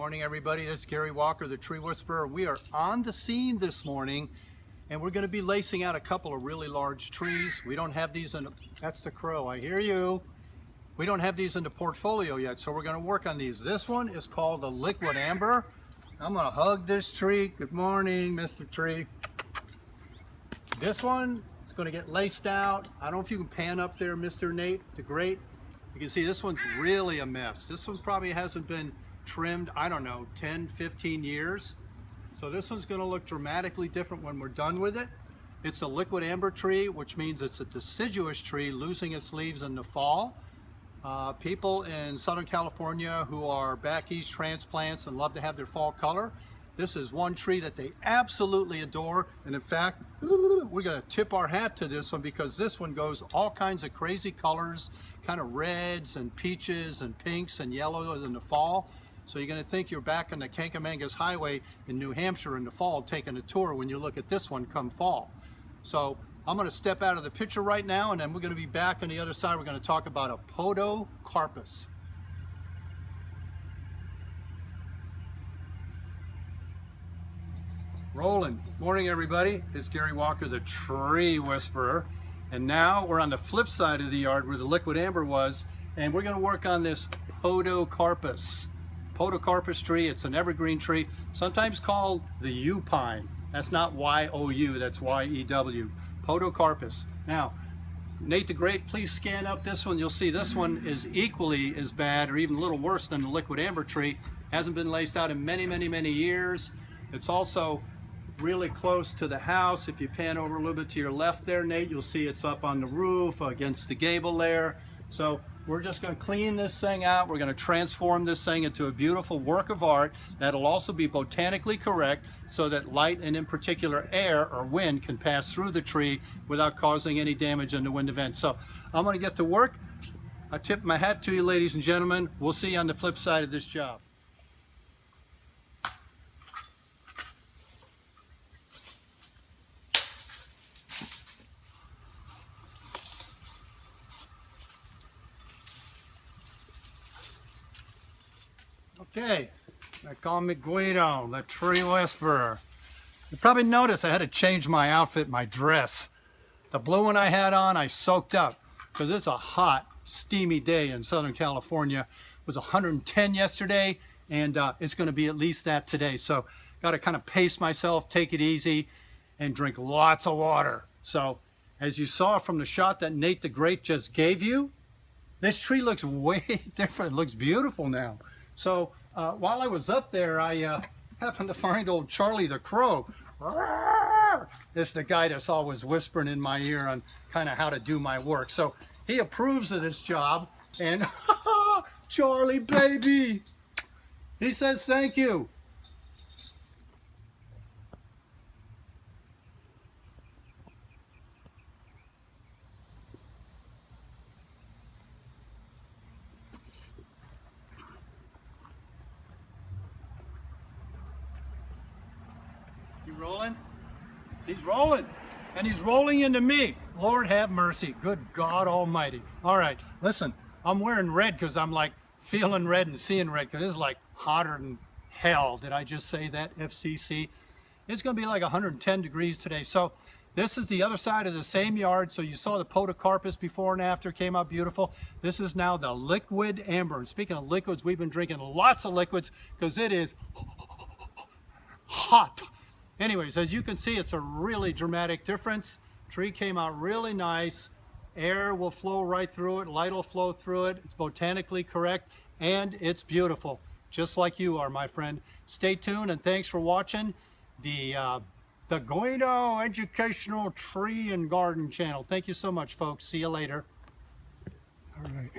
Morning, everybody. This is Gary Walker, the Tree Whisperer. We are on the scene this morning, and we're going to be lacing out a couple of really large trees. We don't have these in the, that's the crow, I hear you. We don't have these in the portfolio yet, so we're going to work on these. This one is called the Liquidamber. I'm going to hug this tree. Good morning, Mr. Tree. This one is going to get laced out. I don't know if you can pan up there, Mr. Nate the Great. You can see this one's really a mess. This one probably hasn't been trimmed, I don't know, 10, 15 years. So this one's going to look dramatically different when we're done with it. It's a liquidamber tree, which means it's a deciduous tree losing its leaves in the fall. People in Southern California who are back east transplants and love to have their fall color, this is one tree that they absolutely adore. And in fact, we're going to tip our hat to this one because this one goes all kinds of crazy colors, kind of reds and peaches and pinks and yellows in the fall. So you're going to think you're back on the Kankamangas Highway in New Hampshire in the fall taking a tour when you look at this one come fall. So I'm going to step out of the picture right now, and then we're going to be back on the other side. We're going to talk about a Podocarpus. Rolling. Morning, everybody. It's Gary Walker, the Tree Whisperer. And now we're on the flip side of the yard where the liquidamber was, and we're going to work on this Podocarpus. Podocarpus tree. It's an evergreen tree, sometimes called the yew pine. That's not Y-O-U, that's Y-E-W. Podocarpus. Now, Nate the Great, please scan up this one. You'll see this one is equally as bad or even a little worse than the liquidamber tree. Hasn't been laced out in many, many, many years. It's also really close to the house. If you pan over a little bit to your left there, Nate, you'll see it's up on the roof against the gable there. So we're just going to clean this thing out. We're going to transform this thing into a beautiful work of art that'll also be botanically correct so that light and in particular air or wind can pass through the tree without causing any damage in the wind event. So I'm going to get to work. I tip my hat to you, ladies and gentlemen. We'll see you on the flip side of this job. Okay, I call me Guido, the Tree Whisperer. You probably noticed I had to change my outfit, my dress. The blue one I had on, I soaked up because it's a hot, steamy day in Southern California. It was 110 yesterday, and it's going to be at least that today. So got to kind of pace myself, take it easy, and drink lots of water. So as you saw from the shot that Nate the Great just gave you, this tree looks way different. It looks beautiful now. So while I was up there, I happened to find old Charlie the Crow. It's the guy that's always whispering in my ear on kind of how to do my work. So he approves of this job, and Charlie, baby, he says thank you. You rolling? He's rolling, and he's rolling into me. Lord have mercy. Good God Almighty. All right, listen, I'm wearing red because I'm like feeling red and seeing red because it's like hotter than hell. Did I just say that, FCC? It's going to be like 110 degrees today. So this is the other side of the same yard. So you saw the Podocarpus before and after, came out beautiful. This is now the liquidamber. And speaking of liquids, we've been drinking lots of liquids because it is hot. Anyways, as you can see, it's a really dramatic difference. Tree came out really nice. Air will flow right through it. Light will flow through it. It's botanically correct, and it's beautiful, just like you are, my friend. Stay tuned, and thanks for watching the Guido Educational Tree and Garden channel. Thank you so much, folks. See you later. All right.